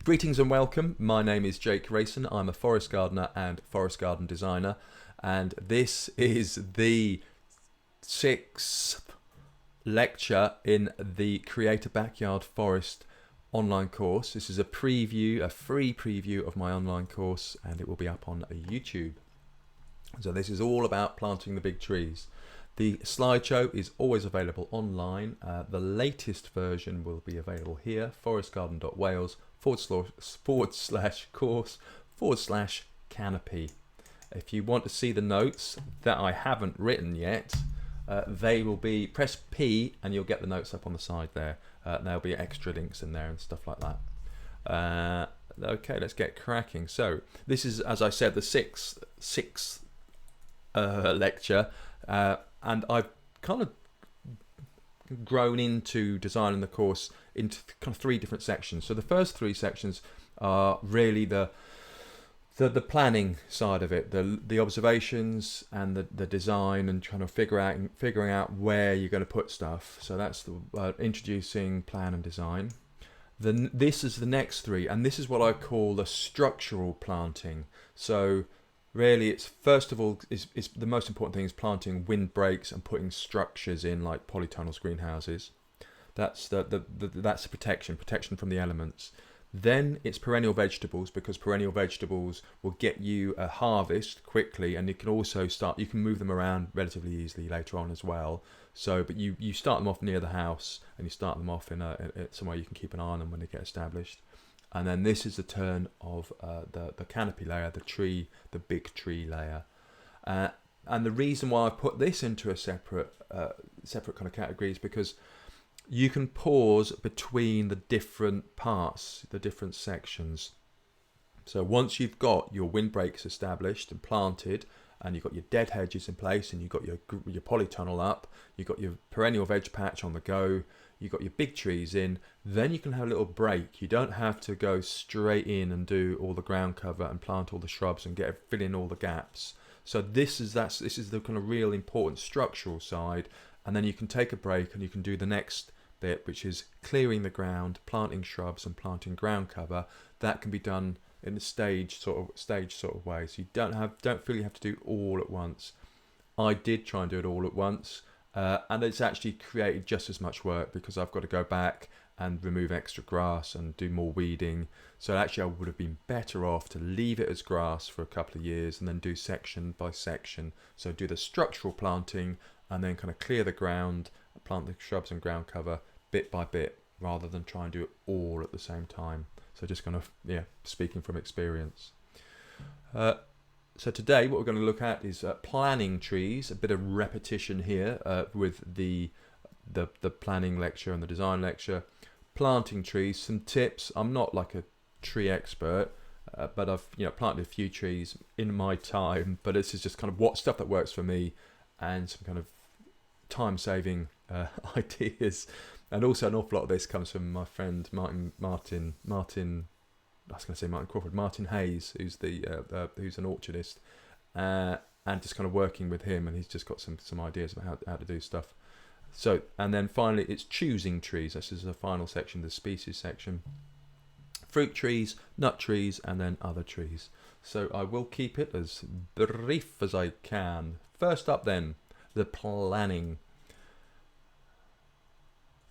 Greetings and welcome. My name is Jake Rayson. I'm a forest gardener and forest garden designer, and this is the 6th lecture in the Create a Backyard Forest online course. This is a preview, a free preview of my online course, and it will be up on YouTube. So this is all about planting the big trees. The slideshow is always available online. The latest version will be available here, forestgarden.wales/course/canopy. If you want to see the notes that I haven't written yet, they will be, press P and you'll get the notes up on the side there. There'll be extra links in there and stuff like that. Okay, let's get cracking. So this is, as I said, the sixth lecture. And I've kind of grown into designing the course into kind of 3 different sections. So the first 3 sections are really the planning side of it, the observations and the design, and trying to figuring out where you're going to put stuff. So that's the introducing, plan and design. Then this is the next 3, and this is what I call the structural planting. So really, it's first of all, is the most important thing is planting windbreaks and putting structures in, like polytunnels, greenhouses. That's that's the protection from the elements. Then it's perennial vegetables, because perennial vegetables will get you a harvest quickly, and you can also you can move them around relatively easily later on as well. So, but you start them off near the house, and you start them off in somewhere you can keep an eye on them when they get established. And then this is the turn of the canopy layer, the big tree layer. And the reason why I put this into a separate kind of category is because you can pause between the different parts, the different sections. So once you've got your windbreaks established and planted, and you've got your dead hedges in place, and you've got your polytunnel up, you've got your perennial veg patch on the go, you've got your big trees in, then you can have a little break. You don't have to go straight in and do all the ground cover and plant all the shrubs and fill in all the gaps. So this is the kind of real important structural side, and then you can take a break and you can do the next bit, which is clearing the ground, planting shrubs and planting ground cover. That can be done in a stage sort of way. So you don't feel you have to do all at once. I did try and do it all at once. And it's actually created just as much work, because I've got to go back and remove extra grass and do more weeding. So actually I would have been better off to leave it as grass for a couple of years and then do section by section. So do the structural planting and then kind of clear the ground, plant the shrubs and ground cover bit by bit, rather than try and do it all at the same time. So just kind of, speaking from experience. So today what we're going to look at is planning trees, a bit of repetition here with the planning lecture and the design lecture. Planting trees, some tips. I'm not like a tree expert, but I've planted a few trees in my time, but this is just kind of what stuff that works for me, and some kind of time-saving ideas. And also an awful lot of this comes from my friend Martin Crawford, Martin Hayes, who's who's an orchardist, and just kind of working with him, and he's just got some ideas about how to do stuff. So, and then finally it's choosing trees. This is the final section, the species section. Fruit trees, nut trees, and then other trees. So I will keep it as brief as I can. First up then, the planning.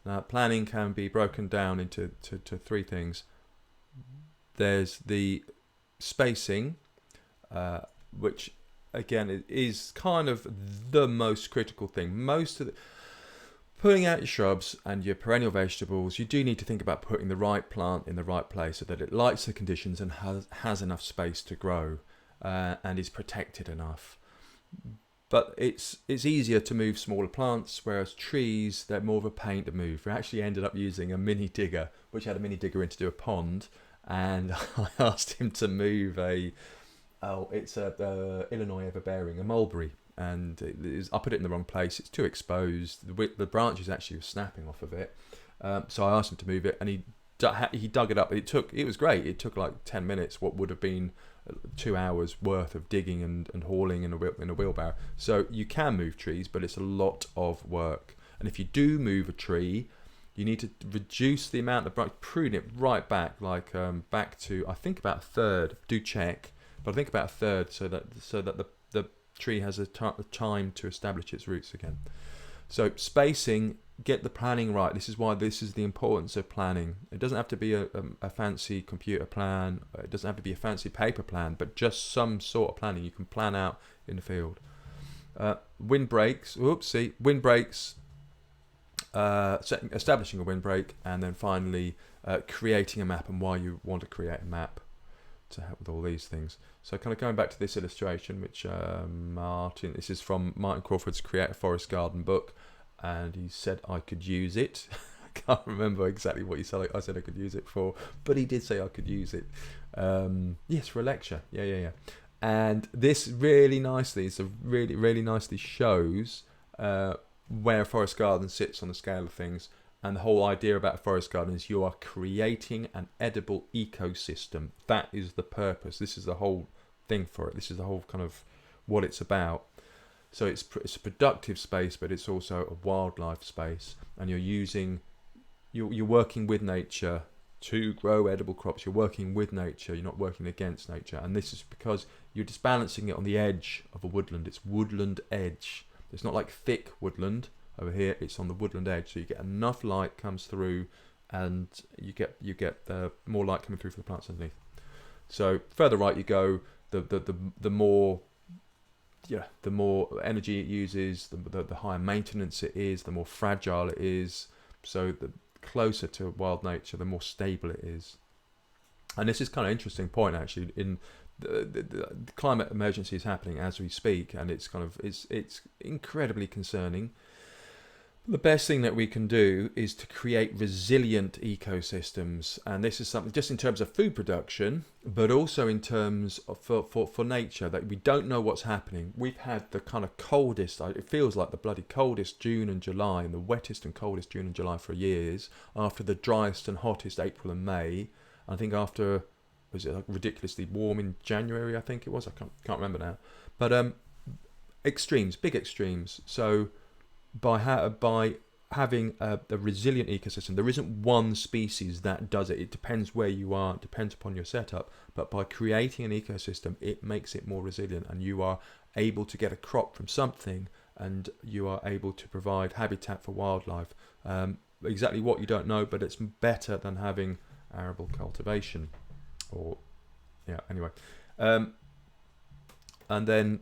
Now, planning can be broken down into 3 things. There's the spacing, which again is kind of the most critical thing. Putting out your shrubs and your perennial vegetables, you do need to think about putting the right plant in the right place so that it likes the conditions and has enough space to grow and is protected enough. But it's easier to move smaller plants, whereas trees, they're more of a pain to move. We actually ended up using a mini digger, which had a mini digger in to do a pond, and I asked him to move it's a Illinois everbearing, a mulberry, and I put it in the wrong place. It's too exposed. The branches actually were snapping off of it, so I asked him to move it, and he dug it up. It was great. It took like 10 minutes, what would have been 2 hours worth of digging and hauling in a wheelbarrow. So you can move trees, but it's a lot of work. And if you do move a tree, you need to reduce the amount of branch, prune it right back, like back to, I think, about a third. Do check, but I think about a third, so that the tree has a time to establish its roots again. So spacing, get the planning right. This is why this is the importance of planning. It doesn't have to be a fancy computer plan. It doesn't have to be a fancy paper plan, but just some sort of planning you can plan out in the field. Windbreaks. Windbreaks. Establishing a windbreak, and then finally creating a map, and why you want to create a map to help with all these things. So kind of going back to this illustration, which this is from Martin Crawford's Create a Forest Garden book, and he said I could use it. I can't remember exactly what he said. I said I could use it for, but he did say I could use it. Yes, for a lecture. Yeah. And this really nicely, really nicely shows where a forest garden sits on the scale of things. And the whole idea about a forest garden is you are creating an edible ecosystem. That is the purpose. This is the whole thing for it. This is the whole kind of what it's about. So it's a productive space, but it's also a wildlife space. And you're working with nature to grow edible crops. You're working with nature. You're not working against nature. And this is because you're just balancing it on the edge of a woodland. It's woodland edge. It's not like thick woodland. Over here, it's on the woodland edge, so you get enough light comes through, and you get more light coming through for the plants underneath. So further right you go, the more energy it uses, the higher maintenance it is, the more fragile it is. So the closer to wild nature, the more stable it is. And this is kind of interesting point actually. In the climate emergency is happening as we speak, and it's incredibly concerning. The best thing that we can do is to create resilient ecosystems, and this is something just in terms of food production, but also in terms of for nature, that we don't know what's happening. We've had the kind of coldest, it feels like the bloody coldest June and July, and the wettest and coldest June and July for years, after the driest and hottest April and May. I think after, was it like ridiculously warm in January, I think it was, I can't remember now. But extremes, big extremes. So by having a resilient ecosystem, there isn't one species that does it. It depends where you are, it depends upon your setup. But by creating an ecosystem, it makes it more resilient, and you are able to get a crop from something, and you are able to provide habitat for wildlife. Exactly what you don't know, but it's better than having arable cultivation. And then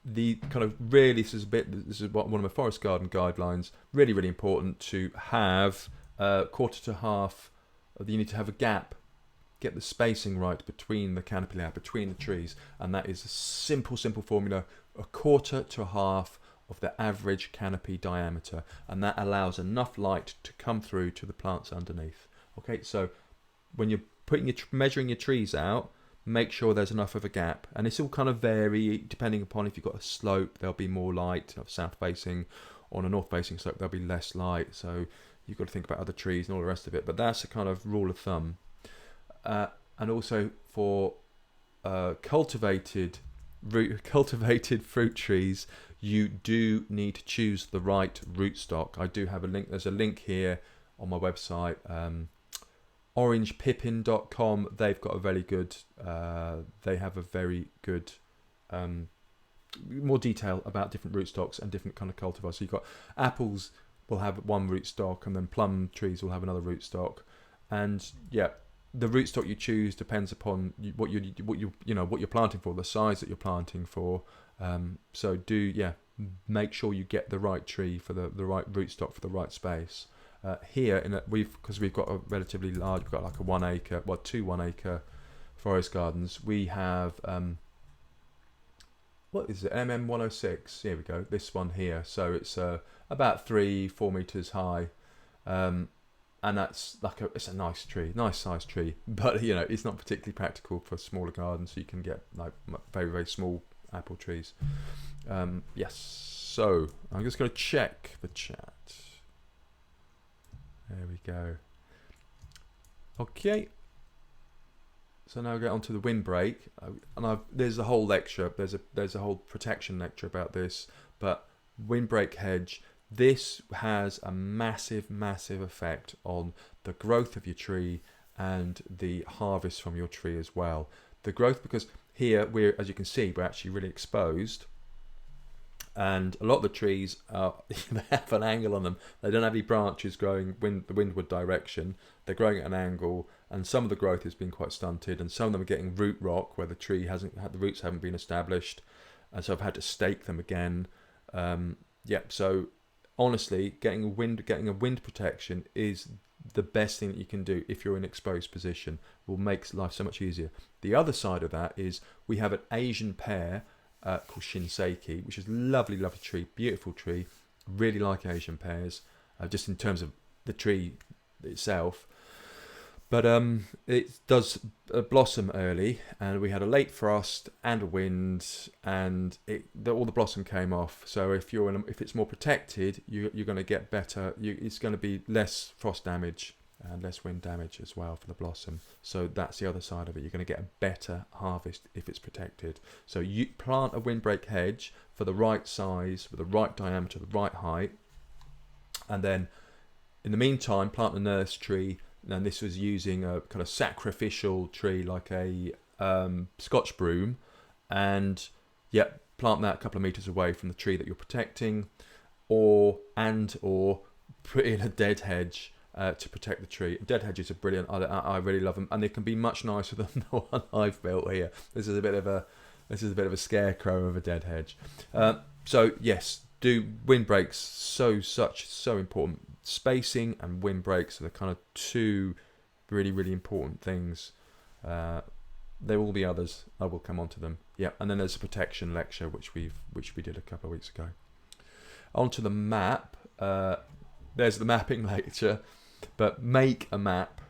the kind of really, this is one of my forest garden guidelines, really important to have quarter to half. You need to have a gap, get the spacing right between the canopy layer, between the trees, and that is a simple formula: a quarter to a half of the average canopy diameter, and that allows enough light to come through to the plants underneath. Okay, so when you're measuring your trees out, make sure there's enough of a gap, and this will kind of vary depending upon if you've got a slope. There'll be more light south facing. On a north facing slope there'll be less light, so you've got to think about other trees and all the rest of it, but that's a kind of rule of thumb. And also for cultivated fruit trees, you do need to choose the right rootstock. I do have a link. There's a link here on my website, orangepippin.com. They've got a very good, they have a very good more detail about different rootstocks and different kind of cultivars. So you've got apples will have one rootstock, and then plum trees will have another rootstock. And yeah, the rootstock you choose depends upon what you're planting for, the size that you're planting for. So make sure you get the right tree for the right rootstock for the right space. Here because we've got a relatively large, we've got like 2 1 acre forest gardens. We have what is it, MM106? Here we go, this one here. So it's about 3-4 meters high, and that's it's a nice tree, nice sized tree, but it's not particularly practical for smaller gardens. So you can get like very small apple trees. Yes, so I'm just going to check the chat. There we go. Okay. So now we get on to the windbreak, and there's a whole lecture. There's a whole protection lecture about this. But windbreak hedge, This has a massive, massive effect on the growth of your tree and the harvest from your tree as well. The growth, because here we're, as you can see, we're actually really exposed, and a lot of the trees are they have an angle on them. They don't have any branches growing the windward direction. They're growing at an angle, and some of the growth has been quite stunted, and some of them are getting root rot where the tree hasn't had, the roots haven't been established, and so I've had to stake them again. So honestly, getting a wind protection is the best thing that you can do if you're in an exposed position. It will make life so much easier. The other side of that is we have an Asian pear called Shinseki, which is a lovely, lovely tree, beautiful tree. Really like Asian pears, just in terms of the tree itself. But it does blossom early, and we had a late frost and a wind, and all the blossom came off. So if it's more protected, you're going to get better. It's going to be less frost damage and less wind damage as well for the blossom. So that's the other side of it. You're going to get a better harvest if it's protected. So you plant a windbreak hedge for the right size, with the right diameter, the right height, and then in the meantime plant a nurse tree. And this was using a kind of sacrificial tree like a Scotch broom, and plant that a couple of meters away from the tree that you're protecting, or put in a dead hedge to protect the tree. Dead hedges are brilliant. I really love them, and they can be much nicer than the one I've built here. This is a bit of a scarecrow of a dead hedge. So yes, do windbreaks so important. Spacing and windbreaks are the kind of two really, really important things. There will be others. I will come on to them. Yeah, and then there's a protection lecture which we did a couple of weeks ago. Onto the map. There's the mapping lecture, but make a map,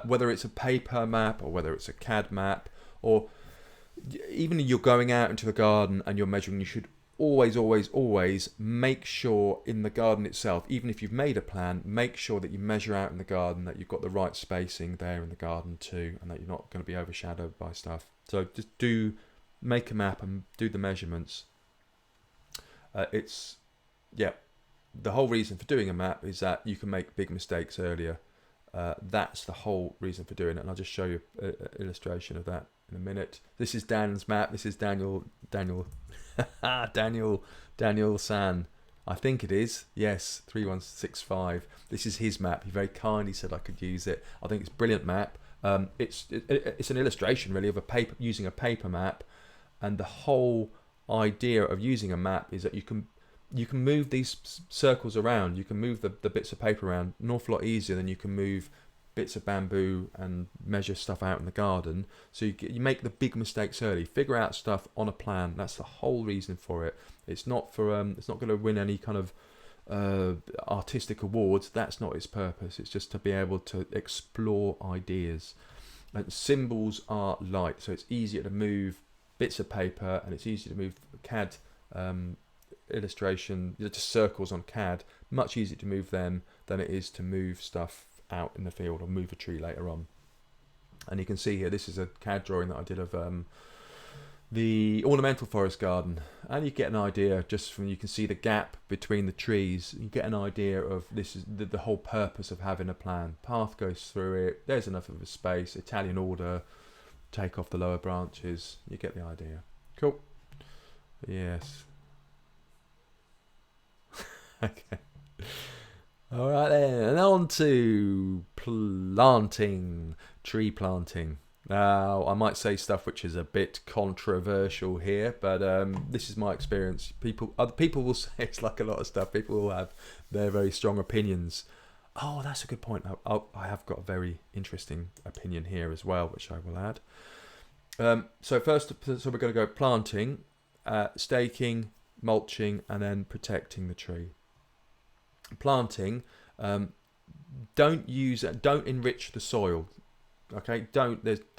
whether it's a paper map or whether it's a CAD map, or even if you're going out into the garden and you're measuring, you should always make sure in the garden itself, even if you've made a plan, make sure that you measure out in the garden that you've got the right spacing there in the garden too, and that you're not going to be overshadowed by stuff. So just make a map and do the measurements. The whole reason for doing a map is that you can make big mistakes earlier. That's the whole reason for doing it, and I'll just show you an illustration of that in a minute. This is Dan's map. This is Daniel San, I think it is. Yes, 3165. This is his map. He very kindly said I could use it. I think it's a brilliant map. It's an illustration really of using a paper map, and the whole idea of using a map is that you can move these circles around. You can move the bits of paper around an awful lot easier than you can move bits of bamboo and measure stuff out in the garden. So you make the big mistakes early. Figure out stuff on a plan. That's the whole reason for it. It's not for it's not going to win any kind of artistic awards. That's not its purpose. It's just to be able to explore ideas. And symbols are light, so it's easier to move bits of paper, and it's easier to move CAD illustration, just circles on CAD. Much easier to move them than it is to move stuff out in the field or move a tree later on. And you can see here, this is a CAD drawing that I did of the ornamental forest garden, and you get an idea just from, you can see the gap between the trees. You get an idea of this is the whole purpose of having a plan. Path goes through it, there's enough of a space, Italian order, take off the lower branches. You get the idea. Cool. Yes. Okay. All right then, and on to tree planting. Now, I might say stuff which is a bit controversial here, but this is my experience. Other people will say it's like a lot of stuff. People will have their very strong opinions. Oh, that's a good point. I have got a very interesting opinion here as well, which I will add. So we're going to go planting, staking, mulching, and then protecting the tree. Planting, don't enrich the soil. Okay,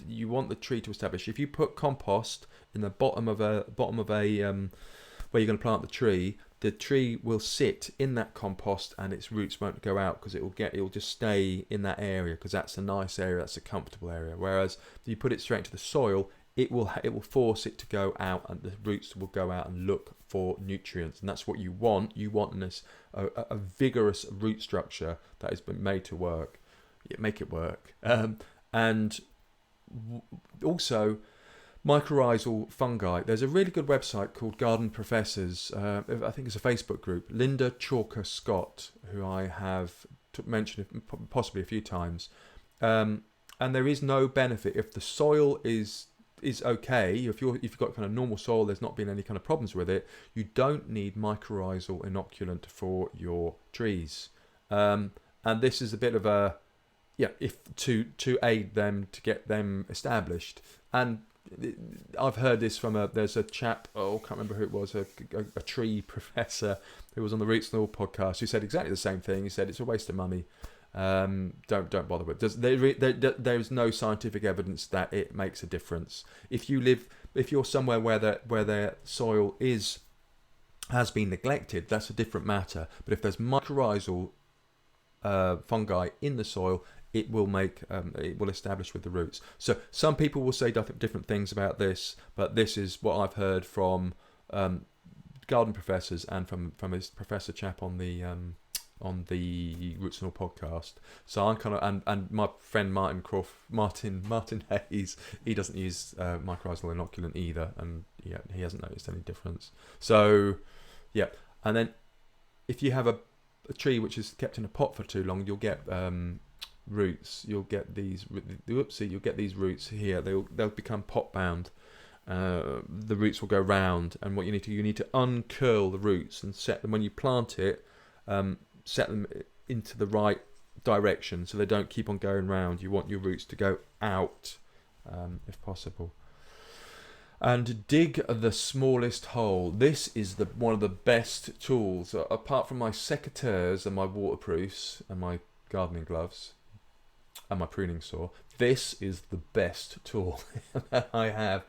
you want the tree to establish. If you put compost in the bottom of a where you're going to plant the tree will sit in that compost and its roots won't go out, because it will just stay in that area, because that's a nice area, that's a comfortable area. Whereas if you put it straight into the soil, it will force it to go out, and the roots will go out and look for nutrients, and that's what you want. You want a vigorous root structure that has been made to work. Make it work. And also mycorrhizal fungi. There's a really good website called Garden Professors. I think it's a Facebook group. Linda Chalker Scott, who I have mentioned possibly a few times. And there is no benefit if the soil is okay. If you've got kind of normal soil, there's not been any kind of problems with it. You don't need mycorrhizal inoculant for your trees. And this is a bit of a if to aid them to get them established. And I've heard this from there's a chap, I can't remember who it was, a tree professor who was on the Roots and All podcast, who said exactly the same thing. He said it's a waste of money. Don't bother with it. There's no scientific evidence that it makes a difference. If you're somewhere where their soil has been neglected, that's a different matter. But if there's mycorrhizal fungi in the soil, it will establish with the roots. So some people will say different things about this, but this is what I've heard from garden professors and from his professor chap on the Roots and All podcast. So I'm kind of and my friend Martin Hayes, he doesn't use mycorrhizal inoculant either, and he hasn't noticed any difference. So and then if you have a tree which is kept in a pot for too long, you'll get roots. You'll get these roots here. They'll become pot bound. The roots will go round, and what you need to uncurl the roots and set them when you plant it. Set them into the right direction so they don't keep on going round. You want your roots to go out, if possible. And dig the smallest hole. This is one of the best tools, apart from my secateurs and my waterproofs and my gardening gloves and my pruning saw. This is the best tool that I have.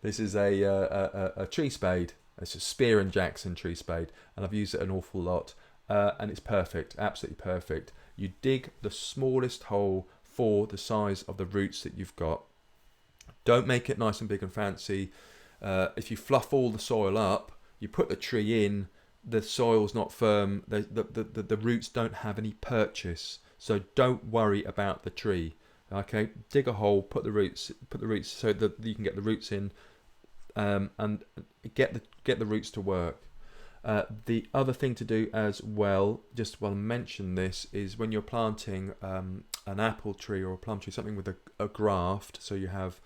This is a tree spade. It's a Spear and Jackson tree spade, and I've used it an awful lot. And it's perfect, absolutely perfect. You dig the smallest hole for the size of the roots that you've got. Don't make it nice and big and fancy. If you fluff all the soil up, you put the tree in, the soil's not firm, the roots don't have any purchase. So don't worry about the tree. Okay, dig a hole, put the roots so that you can get the roots in, and get the roots to work. The other thing to do as well, just while I mention this, is when you're planting an apple tree or a plum tree, something with a graft, so you have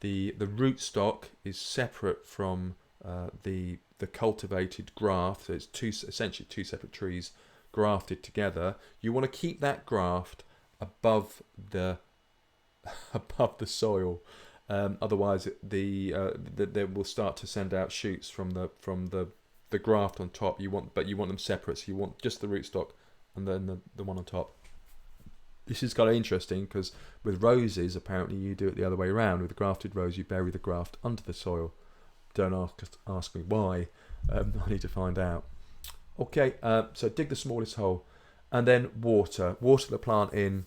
the rootstock is separate from the cultivated graft, so it's essentially two separate trees grafted together. You want to keep that graft above the soil, otherwise they will start to send out shoots from the graft on top. You want them separate, so you want just the rootstock and then the one on top. This is kind of interesting because with roses, apparently you do it the other way around. With the grafted rose, you bury the graft under the soil. Don't ask me why. I need to find out. Okay, so dig the smallest hole, and then water the plant in.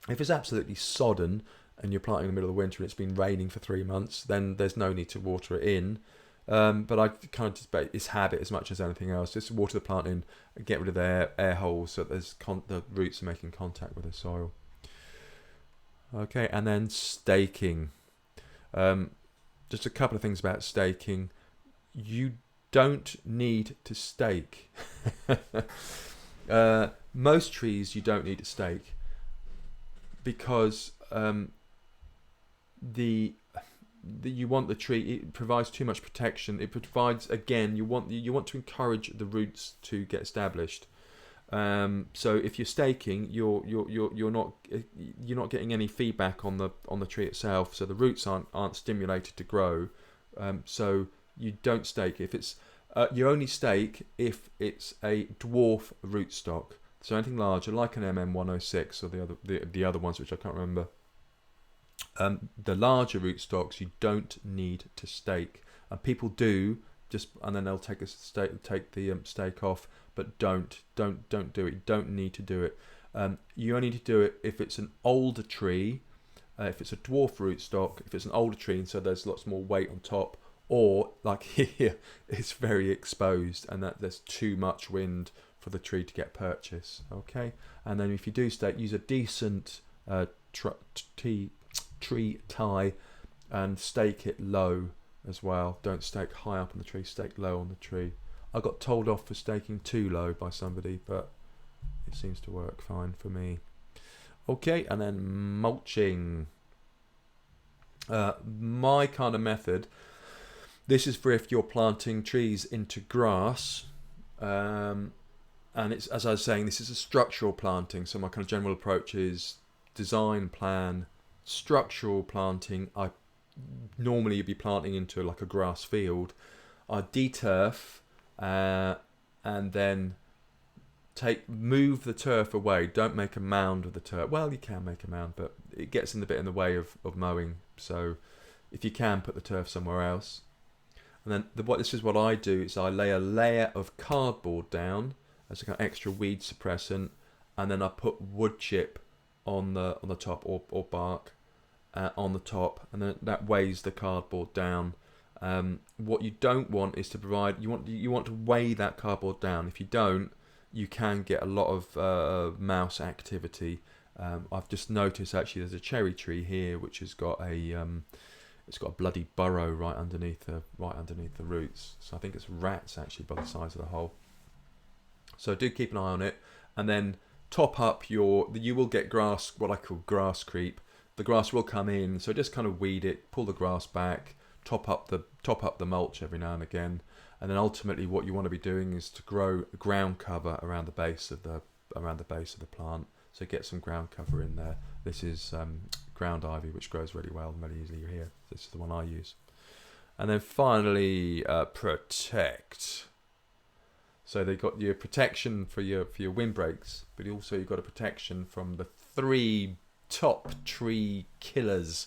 If it's absolutely sodden and you're planting in the middle of the winter and it's been raining for 3 months, then there's no need to water it in. But I kind of just it's habit as much as anything else. Just water the plant in, get rid of the air holes so that the roots are making contact with the soil. Okay, and then staking. Just a couple of things about staking. You don't need to stake. Most trees you don't need to stake because you want the tree. It provides too much protection. It provides, again, you want to encourage the roots to get established. So if you're staking, you're not getting any feedback on the tree itself. So the roots aren't stimulated to grow. So you don't stake. If it's you only stake if it's a dwarf rootstock. So anything larger, like an MM106 or the other ones which I can't remember. The larger rootstocks you don't need to stake, and people do and then they'll take the stake off, but don't do it. You don't need to do it. You only need to do it if it's an older tree if it's a dwarf rootstock, if it's an older tree, and so there's lots more weight on top, or like here, it's very exposed and that there's too much wind for the tree to get purchase. Okay, and then if you do stake, use a decent tree tie and stake it low as well. Don't stake high up on the tree, stake low on the tree. I got told off for staking too low by somebody, but it seems to work fine for me. Okay, and then mulching. My kind of method, this is for if you're planting trees into grass, and it's, as I was saying, this is a structural planting, so my kind of general approach is design, plan, structural planting. I normally you'd be planting into like a grass field. I deturf and then move the turf away. Don't make a mound with the turf. Well, you can make a mound, but it gets in the way of mowing. So if you can, put the turf somewhere else. And then this is what I do, is I lay a layer of cardboard down as a kind of extra weed suppressant, and then I put wood chip on the top, or bark on the top, and then that weighs the cardboard down. What you don't want is to provide, you want to weigh that cardboard down. If you don't, you can get a lot of mouse activity. I've just noticed actually there's a cherry tree here which has got it's got a bloody burrow right underneath the roots. So I think it's rats actually by the size of the hole. So do keep an eye on it, and then top up you will get grass, what I call grass creep. The grass will come in, so just kind of weed it, pull the grass back, top up the mulch every now and again, and then ultimately what you want to be doing is to grow ground cover around the base of the plant. So get some ground cover in there. This is ground ivy, which grows really well and really easily here. This is the one I use. And then finally, protect. So they've got your protection for your windbreaks, but also you've got a protection from the 3 top tree killers.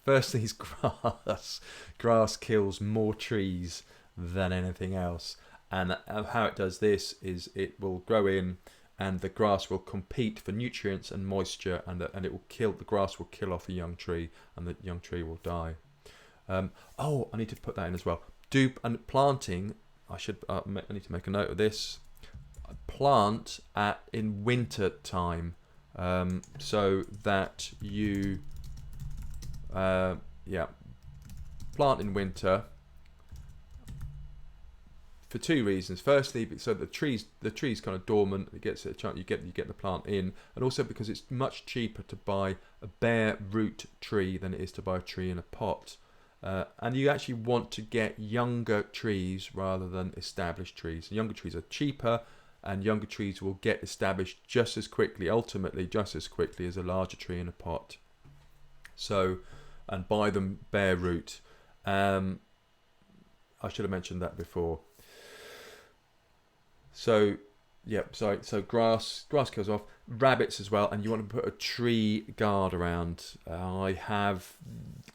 First thing is grass. Grass kills more trees than anything else, and how it does this is it will grow in, and the grass will compete for nutrients and moisture, and it will kill. The grass will kill off a young tree, and the young tree will die. I need to put that in as well. And planting. I need to make a note of this. Plant in winter time, so that you plant in winter for 2 reasons. Firstly, so the tree's kind of dormant. It gets a chance. You get the plant in, and also because it's much cheaper to buy a bare root tree than it is to buy a tree in a pot. And you actually want to get younger trees rather than established trees. Younger trees are cheaper, and younger trees will get established ultimately just as quickly as a larger tree in a pot. So, and buy them bare root. I should have mentioned that before. So, so grass kills off. Rabbits as well, and you want to put a tree guard around. I have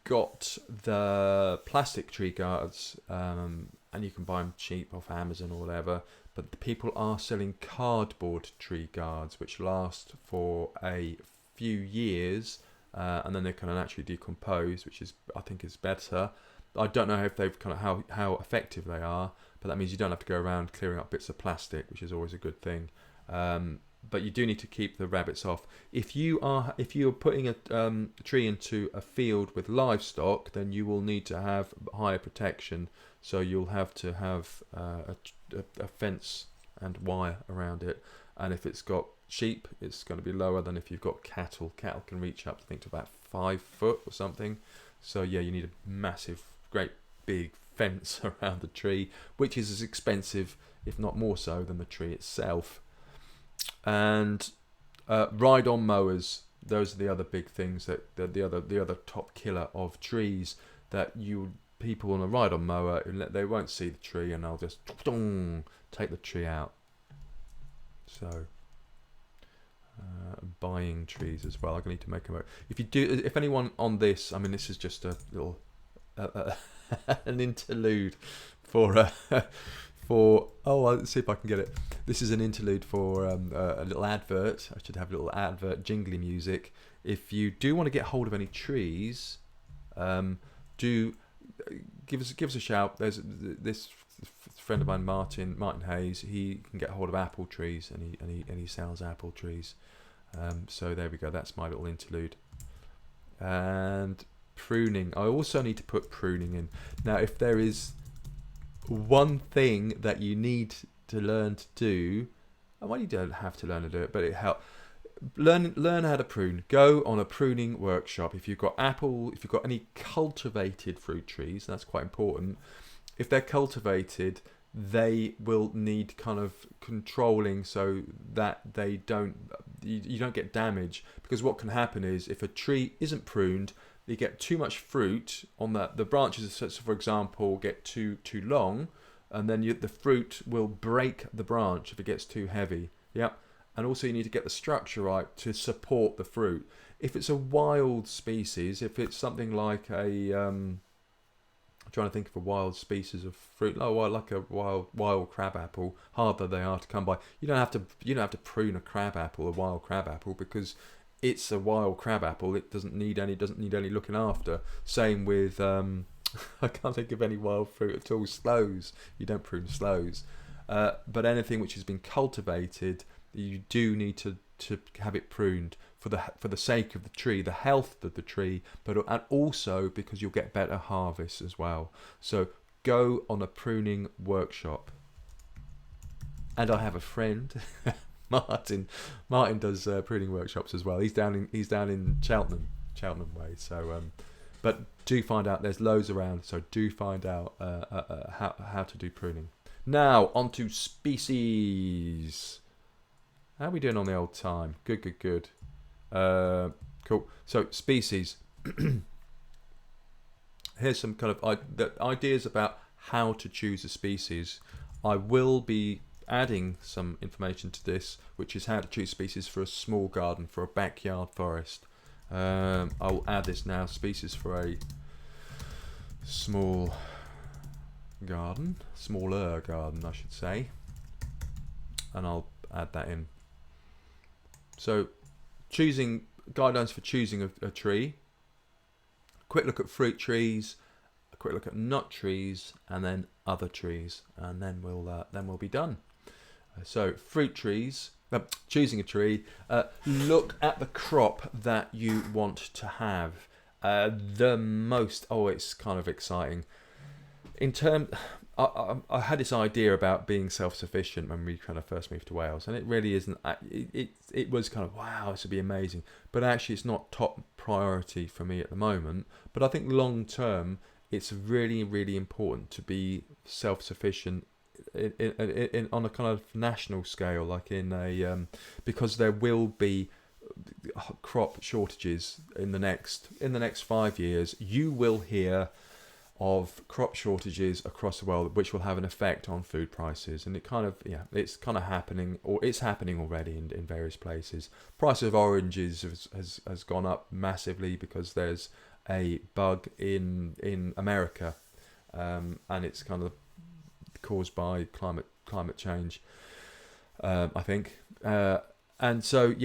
got the plastic tree guards, and you can buy them cheap off Amazon or whatever, but the people are selling cardboard tree guards which last for a few years, and then they kind of naturally decompose, which I think is better. I don't know if they've kind of how effective they are, but that means you don't have to go around clearing up bits of plastic, which is always a good thing. But you do need to keep the rabbits off. If you're putting a tree into a field with livestock, then you will need to have higher protection. So you'll have to have a fence and wire around it. And if it's got sheep, it's going to be lower than if you've got cattle. Cattle can reach up, I think, to about 5 foot or something. So yeah, you need a massive, great big fence around the tree, which is as expensive, if not more so, than the tree itself. And ride-on mowers. Those are the other big things that the other top killer of trees. That people on a ride-on mower, they won't see the tree, and they'll just take the tree out. So buying trees as well. I'm going to need to make a note. If anyone on this, I mean, this is just a little an interlude for. Let's see if I can get it. This is an interlude for a little advert. I should have a little advert jingly music. if you do want to get hold of any trees, do give us a shout. There's this friend of mine, Martin Hayes. He can get hold of apple trees, and he sells apple trees. So there we go. That's my little interlude. And pruning. I also need to put pruning in. Now, if there is one thing that you need to learn to do, well, you don't have to learn to do it, but it helps. Learn how to prune. Go on a pruning workshop. If you've got any cultivated fruit trees, that's quite important. If they're cultivated, they will need kind of controlling so that you don't get damage, because what can happen is if a tree isn't pruned, you get too much fruit on the branches, so for example, get too long, and then the fruit will break the branch if it gets too heavy. Yep. And also you need to get the structure right to support the fruit. If it's a wild species, if it's something like I'm trying to think of a wild species of fruit, like a wild crab apple, harder they are to come by. You don't have to prune a wild crab apple, because it's a wild crab apple. It doesn't need any looking after. Same with I can't think of any wild fruit at all. Sloes, you don't prune sloes. But anything which has been cultivated, you do need to have it pruned for the sake of the tree, the health of the tree, and also because you'll get better harvests as well. So go on a pruning workshop. And I have a friend, Martin. Martin does pruning workshops as well. He's down in Cheltenham way. So, but do find out. There's loads around. So do find out how to do pruning. Now on to species. How are we doing on the old time? Good. Cool. So species. Here's some kind of the ideas about how to choose a species. I will be adding some information to this, which is how to choose species for a small garden, for a backyard forest. I'll add this now. Species for a smaller garden, I should say, and I'll add that in. So, guidelines for choosing a tree. Quick look at fruit trees, a quick look at nut trees, and then other trees, and then we'll be done. So, fruit trees. Choosing a tree. Look at the crop that you want to have. It's kind of exciting. I had this idea about being self-sufficient when we kind of first moved to Wales, and it really isn't. It was kind of, wow, this would be amazing, but actually it's not top priority for me at the moment. But I think long term, it's really, really important to be self-sufficient on a kind of national scale, like because there will be crop shortages in the next 5 years. You will hear of crop shortages across the world, which will have an effect on food prices, and it's kind of happening, or it's happening already in various places. Price of oranges has gone up massively because there's a bug in America, and it's kind of caused by climate change, I think, and so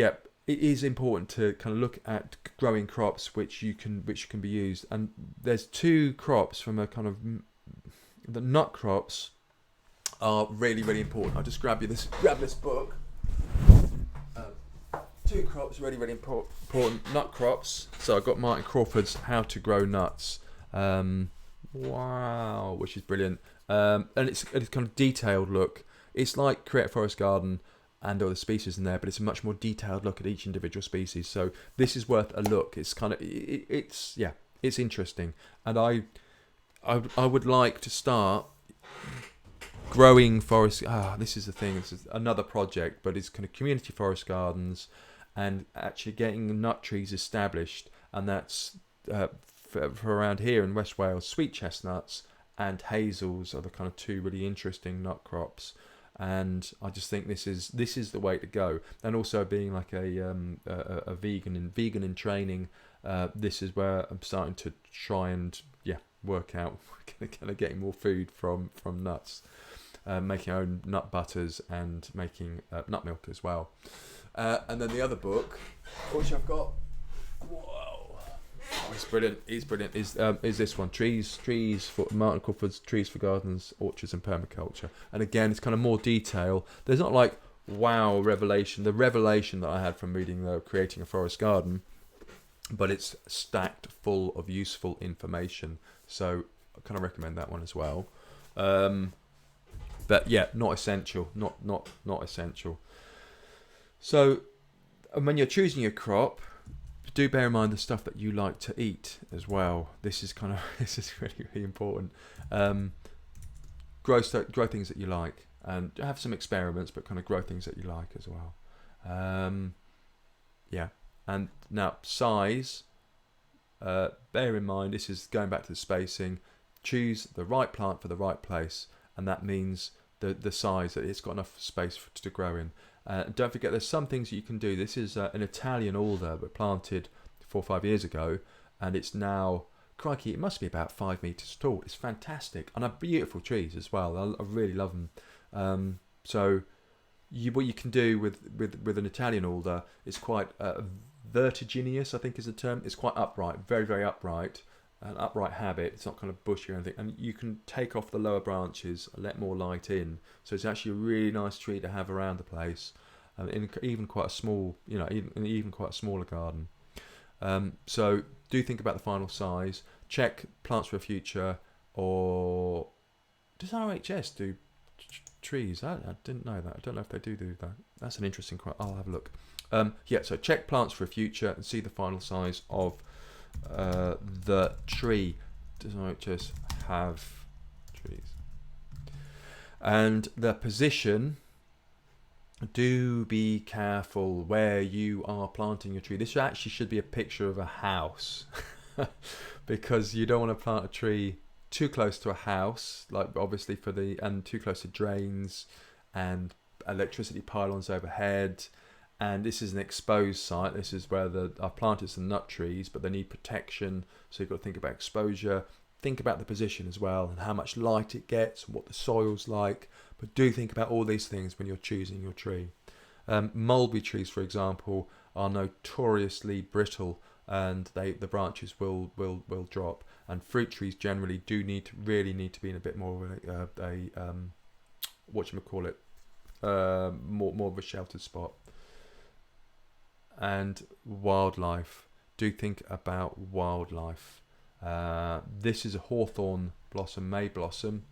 it is important to kind of look at growing crops which can be used. And there's two crops from a kind of the nut crops are really, really important. I'll just grab this book. Two crops really, really important nut crops. So I've got Martin Crawford's How to Grow Nuts. Wow, which is brilliant. And it's kind of detailed look. It's like Create a Forest Garden and all the species in there, but it's a much more detailed look at each individual species. So this is worth a look. It's kind of it's interesting, and I would like to start growing forest. This is the thing. This is another project, but it's kind of community forest gardens and actually getting nut trees established, and that's for around here in West Wales. Sweet chestnuts and hazels are the kind of two really interesting nut crops. And I just think this is the way to go. And also being like a vegan in training, this is where I'm starting to try and work out kind of getting more food from nuts, making our own nut butters and making nut milk as well. And then the other book, which I've got Whoa. Oh, it's brilliant. It's brilliant. Is this one trees for Martin Crawford's Trees for Gardens, Orchards and Permaculture? And again, it's kind of more detail. There's not like wow revelation. The revelation that I had from reading Creating a Forest Garden, but it's stacked full of useful information. So I kind of recommend that one as well. But yeah, not essential. Not essential. So when you're choosing your crop, do bear in mind the stuff that you like to eat as well. This is really, really important. Grow things that you like, and have some experiments, but kind of grow things that you like as well. Yeah, and now size. Bear in mind, this is going back to the spacing. Choose the right plant for the right place, and that means the size, that it's got enough space to grow in. Don't forget, there's some things you can do. This is an Italian alder, but planted 4 or 5 years ago, and it's now, crikey, it must be about 5 meters tall. It's fantastic, and are beautiful trees as well. I really love them. So, what you can do with an Italian alder is quite vertiginous, I think is the term. It's quite upright, very, very upright. An upright habit. It's not kind of bushy or anything, and you can take off the lower branches, let more light in. So it's actually a really nice tree to have around the place, in even quite a small, even quite a smaller garden. So do think about the final size. Check Plants for the Future, or does RHS do trees? I didn't know that. I don't know if they do that. That's an interesting question. I'll have a look. Yeah. So check Plants for the Future and see the final size of the tree. Does not just have trees, and the position. Do be careful where you are planting your tree. This actually should be a picture of a house because you don't want to plant a tree too close to a house, like obviously and too close to drains and electricity pylons overhead. And this is an exposed site. This is where I've planted some nut trees, but they need protection. So you've got to think about exposure. Think about the position as well, and how much light it gets, and what the soil's like. But do think about all these things when you're choosing your tree. Mulberry trees, for example, are notoriously brittle, and the branches will drop. And fruit trees generally really need to be in a bit more of more of a sheltered spot. And wildlife. Do think about wildlife. This is a hawthorn blossom, May blossom,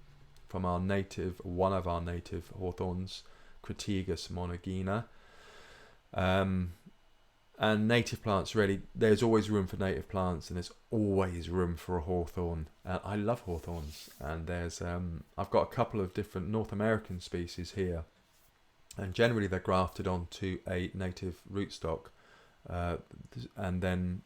from one of our native hawthorns, Crataegus monogyna. And native plants, really, there's always room for native plants, and there's always room for a hawthorn. I love hawthorns, and I've got a couple of different North American species here, and generally they're grafted onto a native rootstock, and then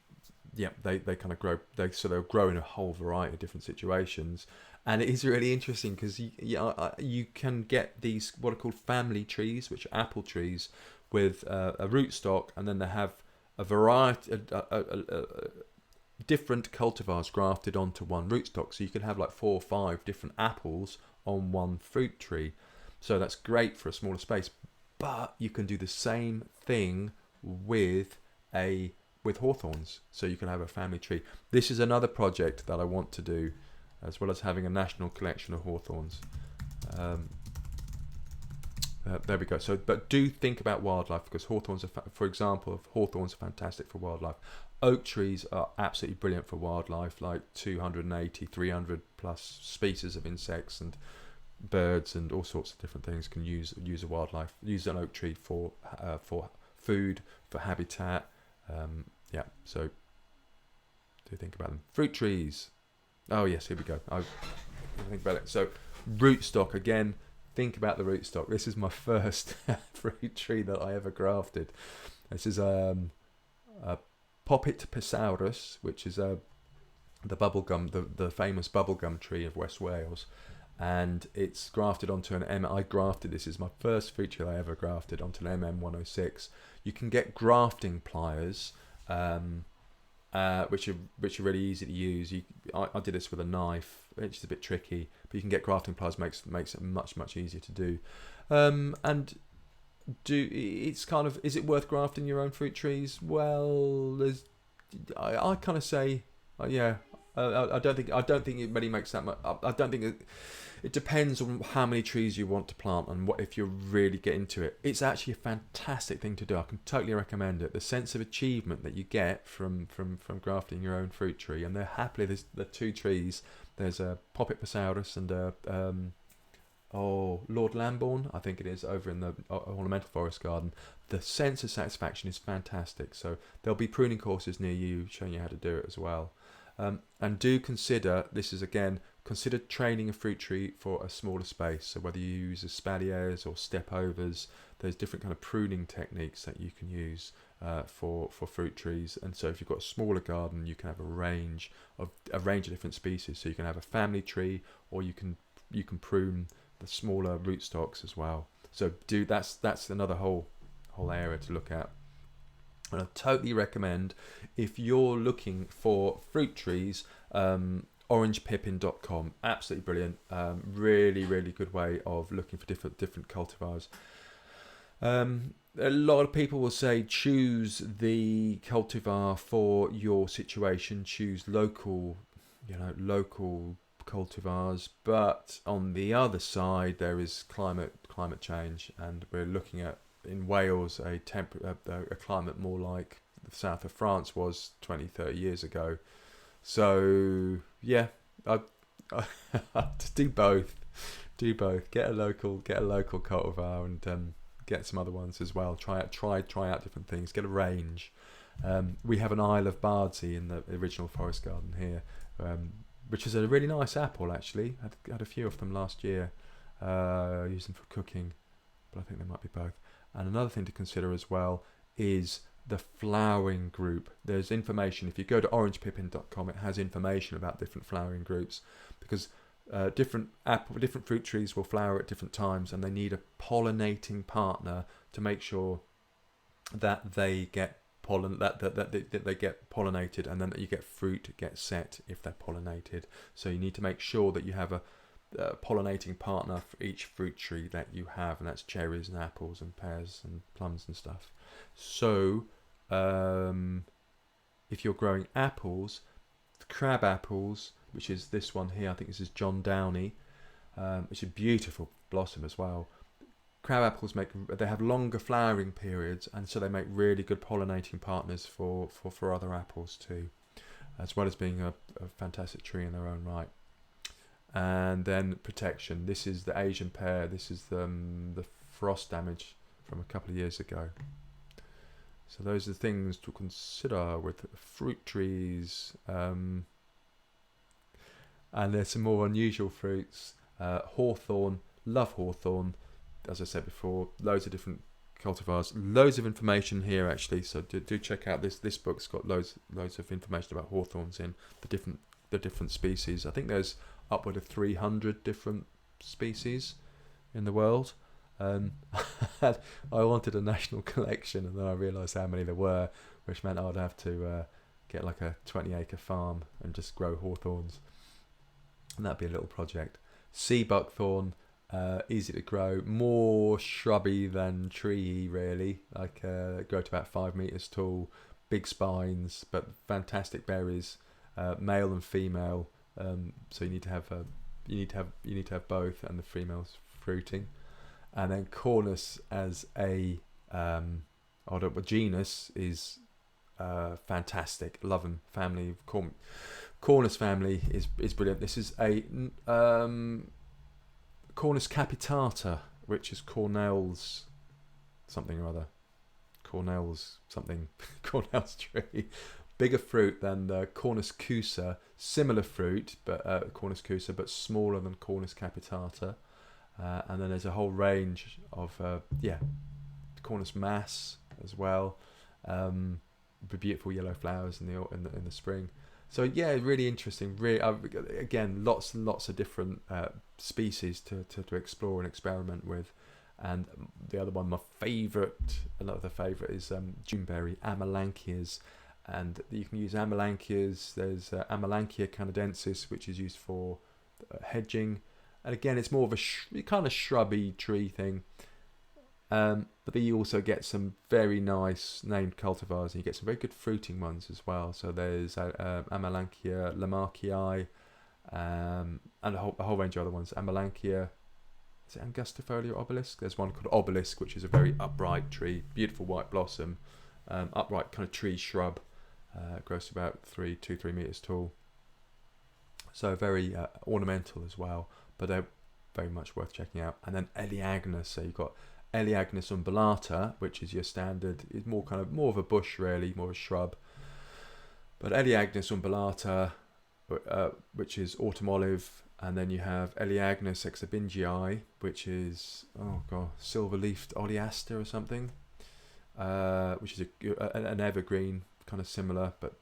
they kind of grow. They'll grow in a whole variety of different situations, and it is really interesting because you can get these what are called family trees, which are apple trees with a rootstock, and then they have a variety, different cultivars grafted onto one rootstock. So you can have like 4 or 5 different apples on one fruit tree. So that's great for a smaller space, but you can do the same thing with hawthorns. So you can have a family tree. This is another project that I want to do, as well as having a national collection of hawthorns. There we go. So, but do think about wildlife, because hawthorns are fantastic for wildlife. Oak trees are absolutely brilliant for wildlife, like 280, 300 plus species of insects and birds and all sorts of different things can use an oak tree for food, for habitat. So do think about them. Fruit trees. Oh yes, here we go. I think about it. So rootstock again. Think about the rootstock. This is my first fruit tree that I ever grafted. This is a Poppet Pisaurus, which is the famous bubblegum tree of West Wales, and it's grafted onto this is my first fruit tree I ever grafted onto an MM106. You can get grafting pliers, which are really easy to use. I did this with a knife. It's a bit tricky, but you can get grafting pliers. Makes it much easier to do. Is it worth grafting your own fruit trees? Well, there's I kind of say, yeah. I don't think it really makes that much. I don't think it depends on how many trees you want to plant and what if you really get into it. It's actually a fantastic thing to do. I can totally recommend it. The sense of achievement that you get from grafting your own fruit tree, and they're happily there's the two trees. There's a Poppet Posaurus and a Lord Lambourne, I think it is, over in the ornamental forest garden. The sense of satisfaction is fantastic. So there'll be pruning courses near you showing you how to do it as well. And do consider, this is again, consider training a fruit tree for a smaller space. So whether you use espaliers or step overs, there's different kind of pruning techniques that you can use for fruit trees. And so if you've got a smaller garden, you can have a range of different species. So you can have a family tree, or you can prune the smaller rootstocks as well. So that's another whole area to look at. And I totally recommend, if you're looking for fruit trees, orangepippin.com, absolutely brilliant. Really good way of looking for different cultivars. A lot of people will say choose the cultivar for your situation, choose local cultivars, but on the other side there is climate change, and we're looking at in Wales a climate more like the south of France was 20-30 years ago. So yeah, I do both. Get a local cultivar and get some other ones as well. Try out different things. Get a range. We have an Isle of Bardsey in the original forest garden here, which is a really nice apple actually. Had a few of them last year. Used them for cooking, but I think they might be both. And another thing to consider as well is the flowering group. There's information, if you go to orangepippin.com, it has information about different flowering groups, because different fruit trees will flower at different times, and they need a pollinating partner to make sure that they get that they get pollinated, and then that you get fruit get set if they're pollinated. So you need to make sure that you have a pollinating partner for each fruit tree that you have, and that's cherries and apples and pears and plums and stuff. So if you're growing apples, the crab apples, which is this one here, I think this is John Downey, which is a beautiful blossom as well. Crab apples they have longer flowering periods, and so they make really good pollinating partners for other apples too, as well as being a fantastic tree in their own right. And then protection. This is the Asian pear. This is the frost damage from a couple of years ago. So those are the things to consider with fruit trees. And there's some more unusual fruits. Hawthorn. Love hawthorn. As I said before, loads of different cultivars. Loads of information here actually. So do check out this. This book's got loads of information about hawthorns in the different species. I think there's upward of 300 different species in the world. I wanted a national collection, and then I realised how many there were, which meant I'd have to get like a 20-acre farm and just grow hawthorns, and that'd be a little project. Sea buckthorn, easy to grow, more shrubby than tree really, like grow to about 5 meters tall, big spines, but fantastic berries, male and female. So you need to have both, and the females fruiting. And then Cornus as a genus is fantastic. Love them. Family Cornus family is brilliant. This is a Cornus capitata, which is Cornell's something or other. Cornell's tree. Bigger fruit than the Cornus cusa, similar fruit, but Cornus cusa, but smaller than Cornus capitata. And then there's a whole range of Cornus mass as well. The beautiful yellow flowers in the spring. So yeah, really interesting. Really, again, lots and lots of different species to explore and experiment with. And the other one, another favourite is Juneberry, Amelanchias. And you can use Amelanchias. There's Amelanchia canadensis, which is used for hedging. And again, it's more of a kind of shrubby tree thing. But then you also get some very nice named cultivars, and you get some very good fruiting ones as well. So there's Amelanchier lamarckii, and a whole range of other ones. Amelanchier, is it Angustifolia obelisk? There's one called Obelisk, which is a very upright tree, beautiful white blossom, upright kind of tree shrub. Grows to about 3 meters tall. So very ornamental as well, but they're very much worth checking out. And then Eleagnus, so you've got Eleagnus umbellata, which is your standard, is more of a bush really, more of a shrub. But Eleagnus umbellata, which is autumn olive, and then you have Eleagnus exabingii, which is silver-leafed oleaster or something, which is an evergreen, kind of similar, but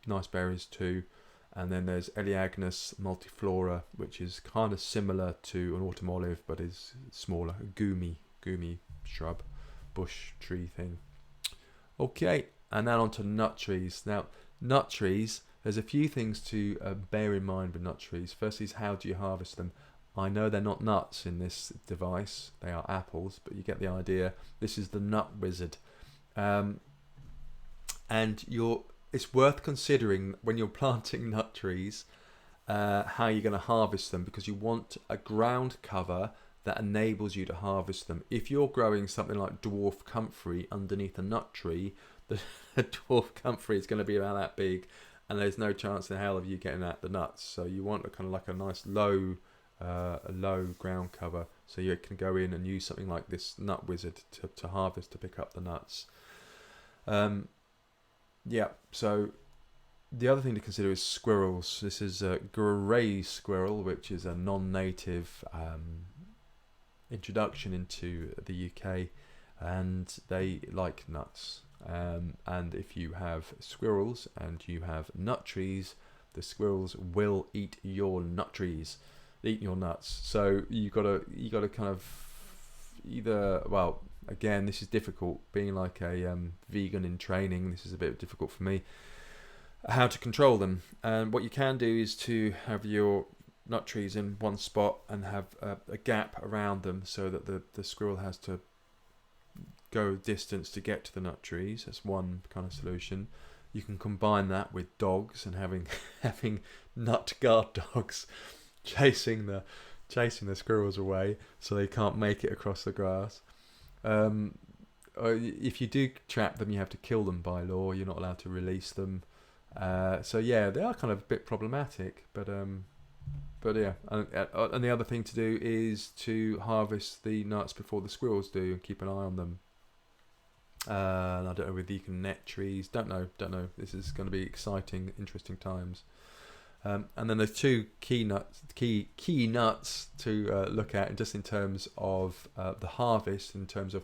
nice berries too. And then there's Eleagnus multiflora, which is kind of similar to an autumn olive, but is smaller, a goomy shrub, bush tree thing. Okay, and now on to nut trees. Now, nut trees, there's a few things to bear in mind with nut trees. First is, how do you harvest them? I know they're not nuts in this device, they are apples, but you get the idea. This is the nut wizard. And it's worth considering when you're planting nut trees how you're going to harvest them, because you want a ground cover that enables you to harvest them. If you're growing something like dwarf comfrey underneath a nut tree, the dwarf comfrey is going to be about that big, and there's no chance in hell of you getting at the nuts. So you want a kind of like a nice low ground cover, so you can go in and use something like this nut wizard to harvest, to pick up the nuts. So the other thing to consider is squirrels. This is a grey squirrel, which is a non-native introduction into the UK, and they like nuts. And if you have squirrels and you have nut trees, the squirrels will eat your nut trees, eat your nuts. So you gotta kind of either, well, again, this is difficult, being like a vegan in training, this is a bit difficult for me, how to control them. And what you can do is to have your nut trees in one spot and have a gap around them, so that the squirrel has to go distance to get to the nut trees. That's one kind of solution. You can combine that with dogs and having nut guard dogs chasing the squirrels away so they can't make it across the grass. If you do trap them, you have to kill them by law. You're not allowed to release them. So yeah, they are kind of a bit problematic, but yeah. And the other thing to do is to harvest the nuts before the squirrels do, and keep an eye on them. And I don't know whether you can net trees. Don't know. This is going to be exciting, interesting times. And then there's two key nuts to look at, just in terms of the harvest, in terms of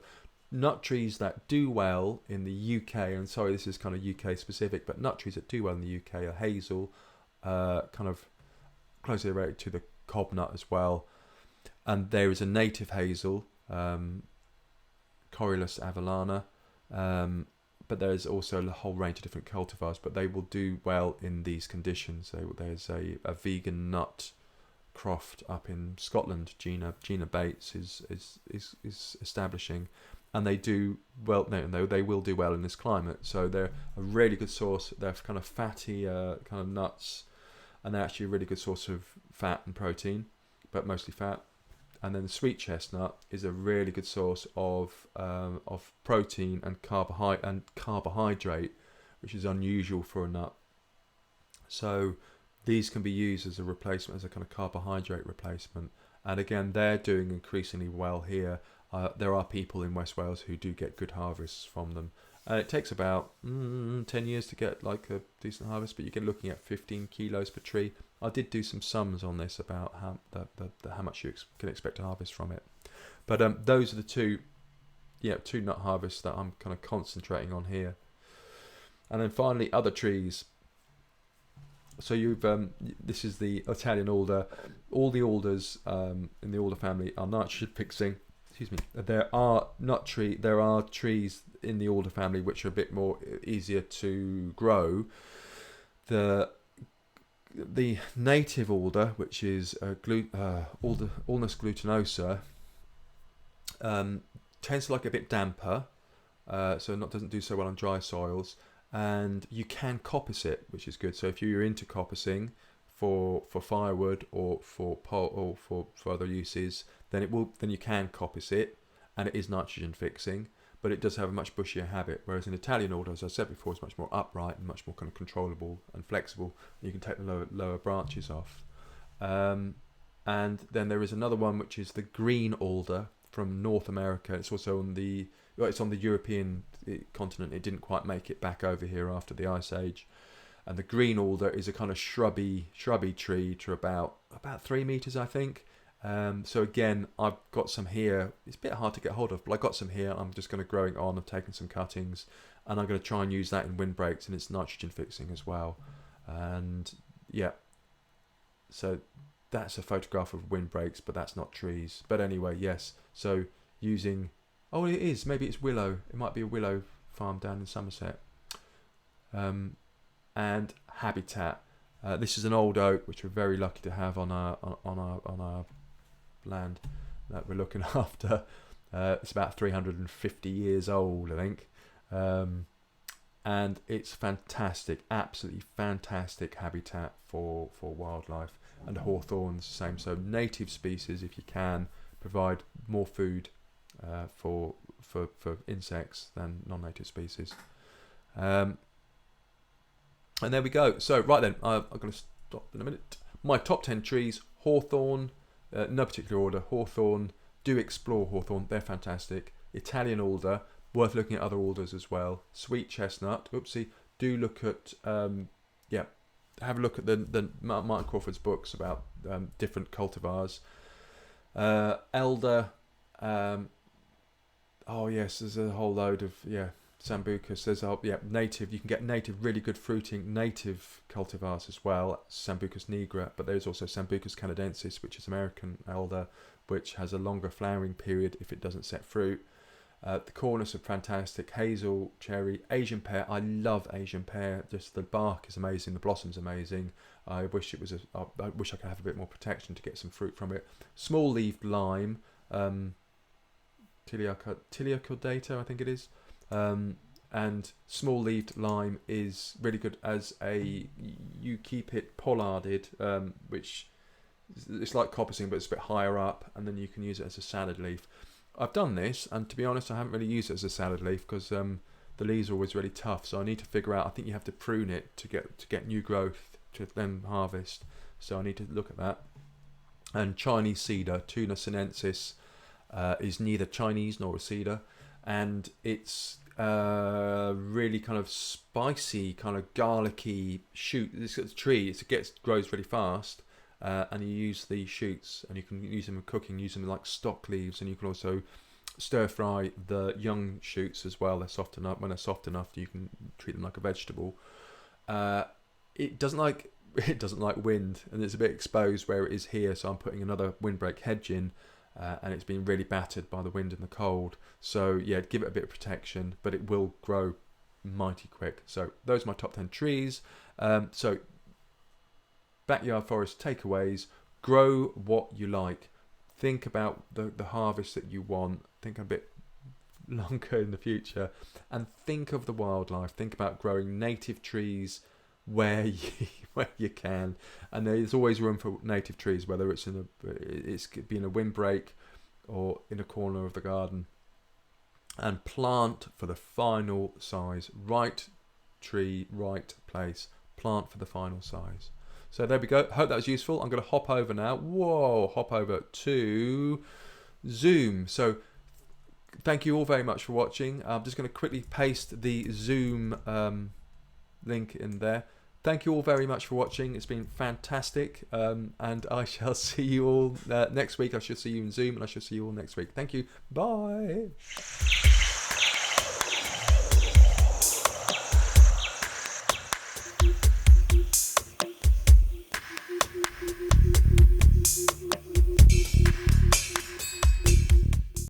nut trees that do well in the UK. And sorry, this is kind of UK specific, but nut trees that do well in the UK are hazel, kind of closely related to the cob nut as well. And there is a native hazel, Corylus avellana, but there's also a whole range of different cultivars, but they will do well in these conditions. There's a vegan nut croft up in Scotland, Gina Bates is establishing, and they do well. No, they will do well in this climate. So they're a really good source. They're kind of fatty kind of nuts, and they're actually a really good source of fat and protein, but mostly fat. And then the sweet chestnut is a really good source of protein and carbohydrate, which is unusual for a nut. So these can be used as a replacement, as a kind of carbohydrate replacement. And again, they're doing increasingly well here. There are people in West Wales who do get good harvests from them. It takes about 10 years to get like a decent harvest, but you're looking at 15 kilos per tree. I did do some sums on this about how much you can expect to harvest from it. But those are the two nut harvests that I'm kind of concentrating on here. And then finally, other trees. So this is the Italian alder. All the alders in the alder family are nitrogen fixing. Excuse me. There are trees in the alder family which are a bit more easier to grow. The native alder, which is Alnus glutinosa, tends to like a bit damper, so doesn't do so well on dry soils. And you can coppice it, which is good. So if you're into coppicing for firewood or for other uses, then you can coppice it, and it is nitrogen fixing. But it does have a much bushier habit, whereas an Italian alder, as I said before, is much more upright and much more kind of controllable and flexible. You can take the lower branches off. And then there is another one, which is the green alder from North America. It's also on the European continent. It didn't quite make it back over here after the Ice Age. And the green alder is a kind of shrubby tree to about 3 meters, I think. So again, I've got some here. It's a bit hard to get hold of, but I got some here. I'm just going to grow it on. I've taken some cuttings, and I'm going to try and use that in windbreaks, and it's nitrogen fixing as well. And yeah, so that's a photograph of windbreaks, but that's not trees. But anyway, yes. So using, oh, it is. Maybe it's willow. It might be a willow farm down in Somerset. And habitat. This is an old oak, which we're very lucky to have on our land that we're looking after. It's about 350 years old, I think, and it's fantastic, absolutely fantastic habitat for wildlife. And hawthorns, the same. So native species, if you can, provide more food for insects than non-native species. And there we go. So right then, I'm going to stop in a minute. My top 10 trees: hawthorn. No particular order. Hawthorn. Do explore hawthorn. They're fantastic. Italian alder. Worth looking at other alders as well. Sweet chestnut. Oopsie. Do look at have a look at the Martin Crawford's books about different cultivars. Elder. Oh yes, there's a whole load of Sambucus. There's native. You can get native, really good fruiting native cultivars as well. Sambucus nigra, but there's also Sambucus canadensis, which is American elder, which has a longer flowering period if it doesn't set fruit. The cornus are fantastic. Hazel, cherry, Asian pear. I love Asian pear. Just the bark is amazing. The blossom's amazing. I wish it was. I wish I could have a bit more protection to get some fruit from it. Small leaved lime, Tilia cordata, I think it is. And small leaved lime is really good as you keep it pollarded, which it's like coppicing, but it's a bit higher up, and then you can use it as a salad leaf. I've done this, and to be honest, I haven't really used it as a salad leaf because the leaves are always really tough. So I need to figure out. I think you have to prune it to get new growth to then harvest. So I need to look at that. And Chinese cedar, Tuna sinensis, is neither Chinese nor a cedar, and it's really kind of spicy, kind of garlicky shoot. This tree grows really fast. And you use the shoots, and you can use them in cooking, use them like stock leaves, and you can also stir fry the young shoots as well. They're soft enough. When they're soft enough, you can treat them like a vegetable. It doesn't like wind, and it's a bit exposed where it is here. So I'm putting another windbreak hedge in, and it's been really battered by the wind and the cold. So yeah, give it a bit of protection, but it will grow mighty quick. So those are my top 10 trees. So backyard forest takeaways: grow what you like. Think about the harvest that you want. Think a bit longer in the future, and think of the wildlife. Think about growing native trees where you can, and there's always room for native trees, whether it's in a windbreak or in a corner of the garden. And plant for the final size. Right tree, right place. Plant for the final size. So there we go. Hope that was useful. I'm going to hop over now. Hop over to Zoom. So thank you all very much for watching. I'm just going to quickly paste the Zoom link in there. Thank you all very much for watching. It's been fantastic. And I shall see you all next week. I shall see you in Zoom, and I shall see you all next week. Thank you. Bye.